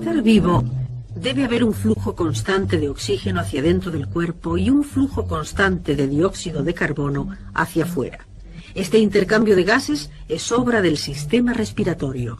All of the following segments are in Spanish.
estar vivo, debe haber un flujo constante de oxígeno hacia dentro del cuerpo y un flujo constante de dióxido de carbono hacia afuera. Este intercambio de gases es obra del sistema respiratorio.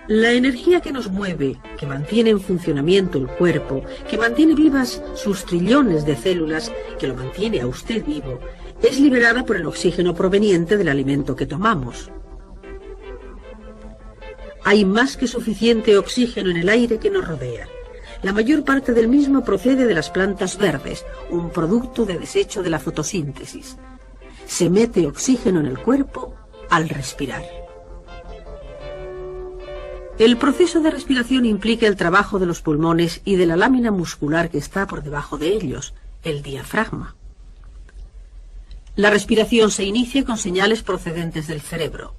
La energía que nos mueve, que mantiene en funcionamiento el cuerpo, que mantiene vivas sus trillones de células, que lo mantiene a usted vivo, es liberada por el oxígeno proveniente del alimento que tomamos. Hay más que suficiente oxígeno en el aire que nos rodea. La mayor parte del mismo procede de las plantas verdes, un producto de desecho de la fotosíntesis. Se mete oxígeno en el cuerpo al respirar. El proceso de respiración implica el trabajo de los pulmones y de la lámina muscular que está por debajo de ellos, el diafragma. La respiración se inicia con señales procedentes del cerebro.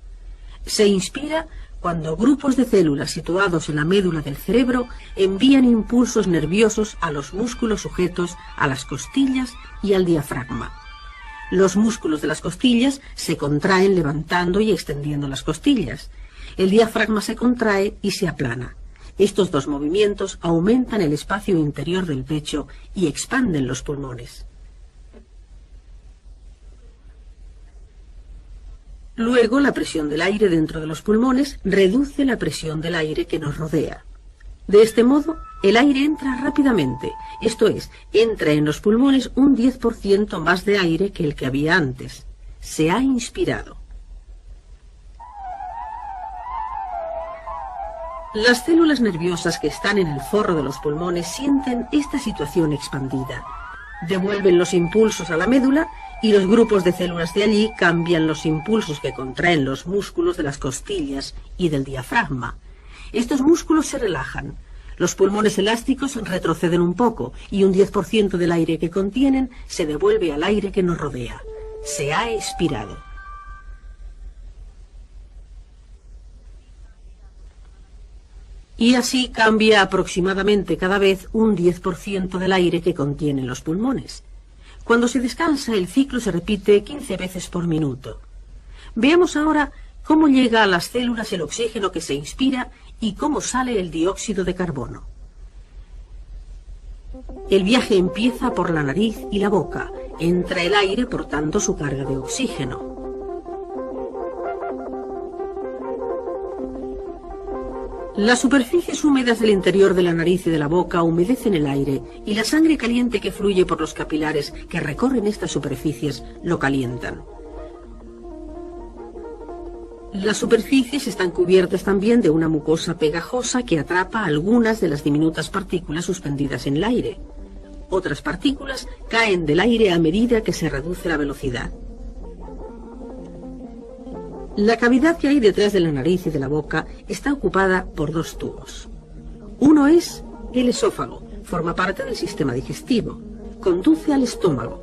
Se inspira cuando grupos de células situados en la médula del cerebro envían impulsos nerviosos a los músculos sujetos a las costillas y al diafragma. Los músculos de las costillas se contraen levantando y extendiendo las costillas. El diafragma se contrae y se aplana. Estos dos movimientos aumentan el espacio interior del pecho y expanden los pulmones. Luego, la presión del aire dentro de los pulmones reduce la presión del aire que nos rodea. De este modo, el aire entra rápidamente, esto es, entra en los pulmones un 10% más de aire que el que había antes. Se ha inspirado. Las células nerviosas que están en el forro de los pulmones sienten esta situación expandida. Devuelven los impulsos a la médula y los grupos de células de allí cambian los impulsos que contraen los músculos de las costillas y del diafragma. Estos músculos se relajan. Los pulmones elásticos retroceden un poco y un 10% del aire que contienen se devuelve al aire que nos rodea. Se ha expirado. Y así cambia aproximadamente cada vez un 10% del aire que contienen los pulmones. Cuando se descansa, el ciclo se repite 15 veces por minuto. Veamos ahora cómo llega a las células el oxígeno que se inspira y cómo sale el dióxido de carbono. El viaje empieza por la nariz y la boca. Entra el aire portando su carga de oxígeno. Las superficies húmedas del interior de la nariz y de la boca humedecen el aire y la sangre caliente que fluye por los capilares que recorren estas superficies lo calientan. Las superficies están cubiertas también de una mucosa pegajosa que atrapa algunas de las diminutas partículas suspendidas en el aire. Otras partículas caen del aire a medida que se reduce la velocidad. La cavidad que hay detrás de la nariz y de la boca está ocupada por dos tubos. Uno es el esófago, forma parte del sistema digestivo, conduce al estómago.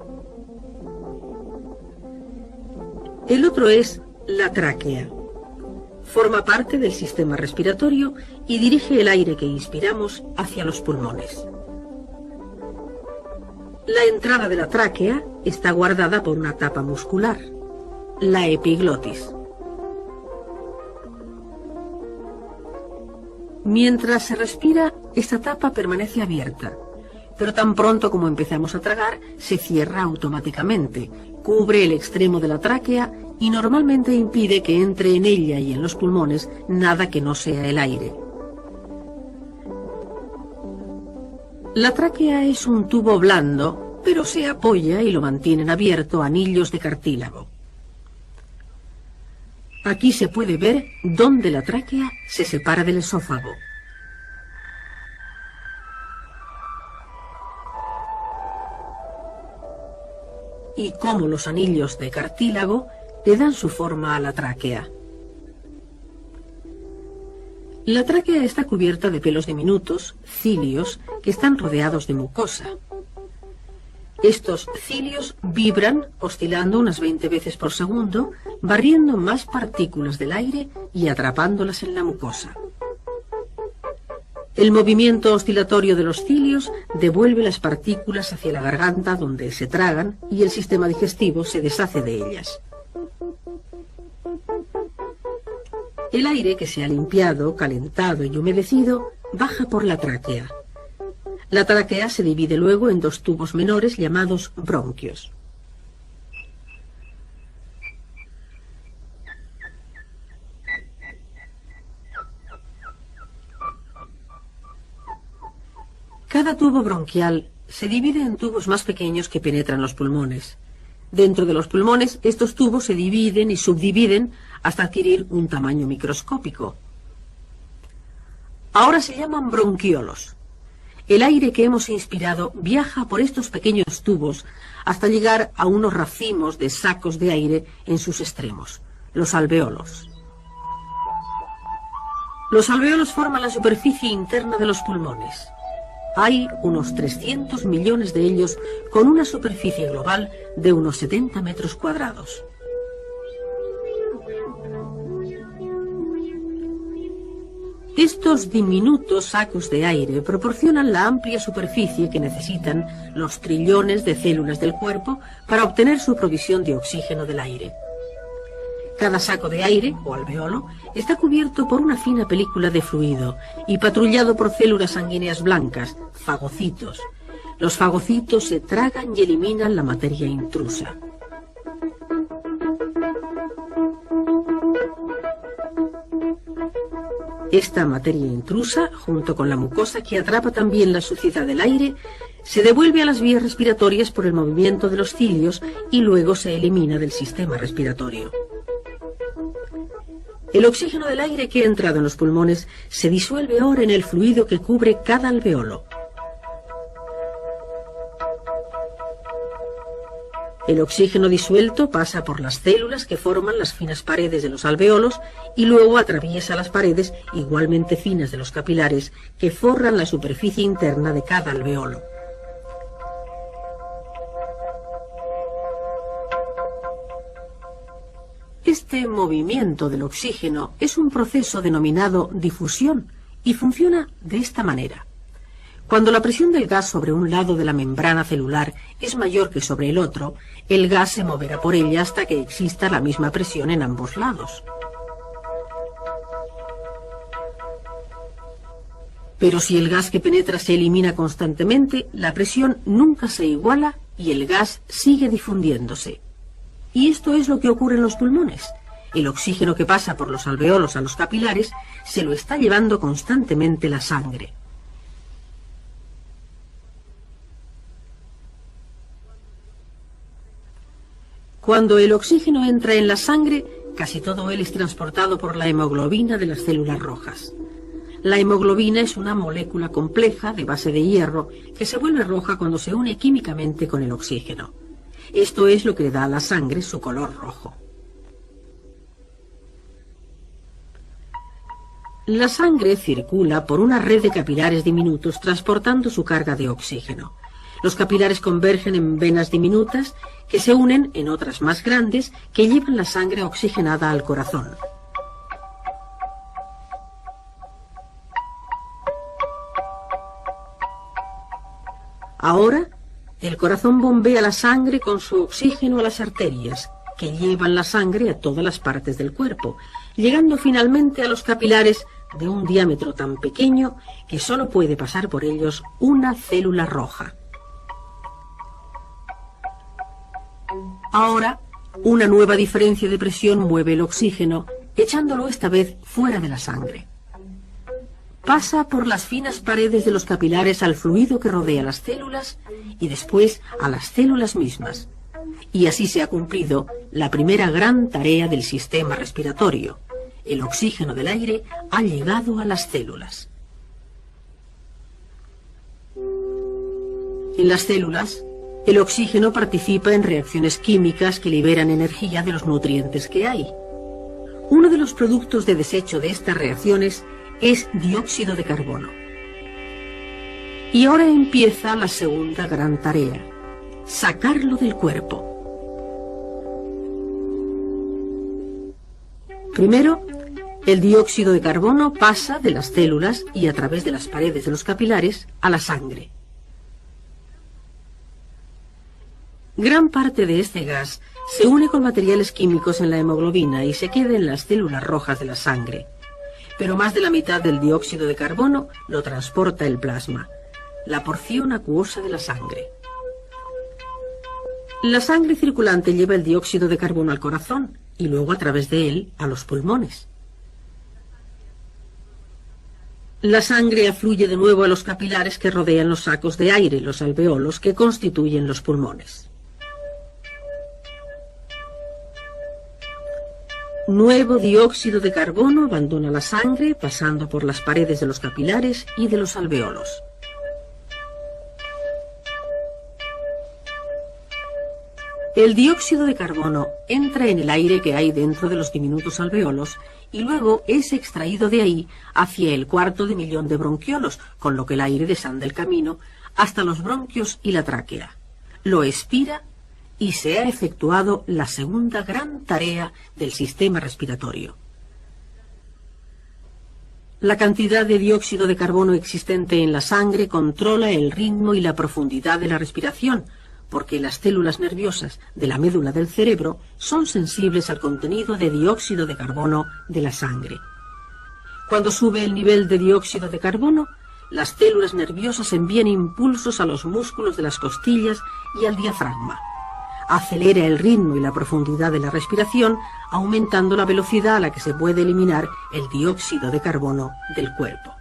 El otro es la tráquea, forma parte del sistema respiratorio y dirige el aire que inspiramos hacia los pulmones. La entrada de la tráquea está guardada por una tapa muscular, la epiglotis. Mientras se respira, esta tapa permanece abierta, pero tan pronto como empezamos a tragar, se cierra automáticamente, cubre el extremo de la tráquea y normalmente impide que entre en ella y en los pulmones nada que no sea el aire. La tráquea es un tubo blando, pero se apoya y lo mantienen abierto anillos de cartílago. Aquí se puede ver dónde la tráquea se separa del esófago. Y cómo los anillos de cartílago le dan su forma a la tráquea. La tráquea está cubierta de pelos diminutos, cilios, que están rodeados de mucosa. Estos cilios vibran, oscilando unas 20 veces por segundo, barriendo más partículas del aire y atrapándolas en la mucosa. El movimiento oscilatorio de los cilios devuelve las partículas hacia la garganta donde se tragan y el sistema digestivo se deshace de ellas. El aire que se ha limpiado, calentado y humedecido baja por la tráquea. La tráquea se divide luego en dos tubos menores llamados bronquios. Cada tubo bronquial se divide en tubos más pequeños que penetran los pulmones. Dentro de los pulmones, estos tubos se dividen y subdividen hasta adquirir un tamaño microscópico. Ahora se llaman bronquiolos. El aire que hemos inspirado viaja por estos pequeños tubos hasta llegar a unos racimos de sacos de aire en sus extremos, los alveolos. Los alveolos forman la superficie interna de los pulmones. Hay unos 300 millones de ellos con una superficie global de unos 70 metros cuadrados. Estos diminutos sacos de aire proporcionan la amplia superficie que necesitan los trillones de células del cuerpo para obtener su provisión de oxígeno del aire. Cada saco de aire, o alveolo, está cubierto por una fina película de fluido y patrullado por células sanguíneas blancas, fagocitos. Los fagocitos se tragan y eliminan la materia intrusa. Esta materia intrusa, junto con la mucosa que atrapa también la suciedad del aire, se devuelve a las vías respiratorias por el movimiento de los cilios y luego se elimina del sistema respiratorio. El oxígeno del aire que ha entrado en los pulmones se disuelve ahora en el fluido que cubre cada alveolo. El oxígeno disuelto pasa por las células que forman las finas paredes de los alveolos y luego atraviesa las paredes igualmente finas de los capilares que forran la superficie interna de cada alveolo. Este movimiento del oxígeno es un proceso denominado difusión y funciona de esta manera. Cuando la presión del gas sobre un lado de la membrana celular es mayor que sobre el otro, el gas se moverá por ella hasta que exista la misma presión en ambos lados. Pero si el gas que penetra se elimina constantemente, la presión nunca se iguala y el gas sigue difundiéndose. Y esto es lo que ocurre en los pulmones. El oxígeno que pasa por los alveolos a los capilares se lo está llevando constantemente la sangre. Cuando el oxígeno entra en la sangre, casi todo él es transportado por la hemoglobina de las células rojas. La hemoglobina es una molécula compleja de base de hierro que se vuelve roja cuando se une químicamente con el oxígeno. Esto es lo que le da a la sangre su color rojo. La sangre circula por una red de capilares diminutos transportando su carga de oxígeno. Los capilares convergen en venas diminutas que se unen en otras más grandes que llevan la sangre oxigenada al corazón. Ahora, el corazón bombea la sangre con su oxígeno a las arterias, que llevan la sangre a todas las partes del cuerpo, llegando finalmente a los capilares de un diámetro tan pequeño que solo puede pasar por ellos una célula roja. Ahora, una nueva diferencia de presión mueve el oxígeno, echándolo esta vez fuera de la sangre. Pasa por las finas paredes de los capilares al fluido que rodea las células y después a las células mismas. Y así se ha cumplido la primera gran tarea del sistema respiratorio. El oxígeno del aire ha llegado a las células. En las células, el oxígeno participa en reacciones químicas que liberan energía de los nutrientes que hay. Uno de los productos de desecho de estas reacciones es dióxido de carbono. Y ahora empieza la segunda gran tarea: sacarlo del cuerpo. Primero, el dióxido de carbono pasa de las células y a través de las paredes de los capilares a la sangre. Gran parte de este gas se une con materiales químicos en la hemoglobina y se queda en las células rojas de la sangre. Pero más de la mitad del dióxido de carbono lo transporta el plasma, la porción acuosa de la sangre. La sangre circulante lleva el dióxido de carbono al corazón y luego a través de él a los pulmones. La sangre afluye de nuevo a los capilares que rodean los sacos de aire, los alveolos, que constituyen los pulmones. Nuevo dióxido de carbono abandona la sangre, pasando por las paredes de los capilares y de los alveolos. El dióxido de carbono entra en el aire que hay dentro de los diminutos alveolos y luego es extraído de ahí hacia el 250.000 de bronquiolos, con lo que el aire desanda el camino hasta los bronquios y la tráquea. Lo expira y se ha efectuado la segunda gran tarea del sistema respiratorio. La cantidad de dióxido de carbono existente en la sangre controla el ritmo y la profundidad de la respiración, porque las células nerviosas de la médula del cerebro son sensibles al contenido de dióxido de carbono de la sangre. Cuando sube el nivel de dióxido de carbono, las células nerviosas envían impulsos a los músculos de las costillas y al diafragma. Acelera el ritmo y la profundidad de la respiración, aumentando la velocidad a la que se puede eliminar el dióxido de carbono del cuerpo.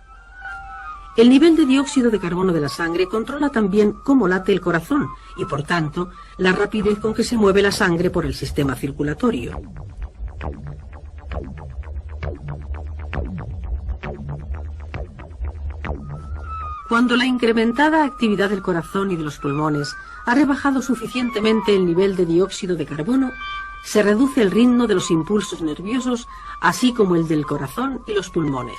El nivel de dióxido de carbono de la sangre controla también cómo late el corazón y, por tanto, la rapidez con que se mueve la sangre por el sistema circulatorio. Cuando la incrementada actividad del corazón y de los pulmones ha rebajado suficientemente el nivel de dióxido de carbono, se reduce el ritmo de los impulsos nerviosos, así como el del corazón y los pulmones.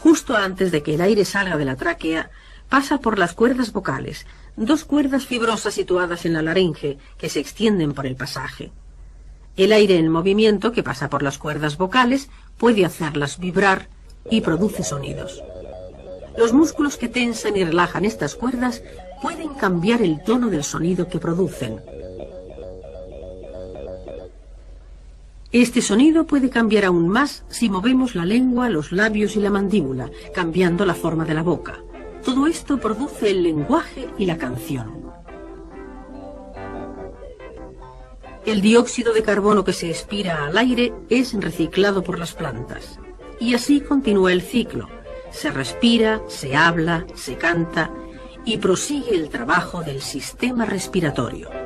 Justo antes de que el aire salga de la tráquea, pasa por las cuerdas vocales, dos cuerdas fibrosas situadas en la laringe que se extienden por el pasaje. El aire en movimiento que pasa por las cuerdas vocales puede hacerlas vibrar y produce sonidos. Los músculos que tensan y relajan estas cuerdas pueden cambiar el tono del sonido que producen. Este sonido puede cambiar aún más si movemos la lengua, los labios y la mandíbula, cambiando la forma de la boca. Todo esto produce el lenguaje y la canción. El dióxido de carbono que se expira al aire es reciclado por las plantas. Y así continúa el ciclo. Se respira, se habla, se canta y prosigue el trabajo del sistema respiratorio.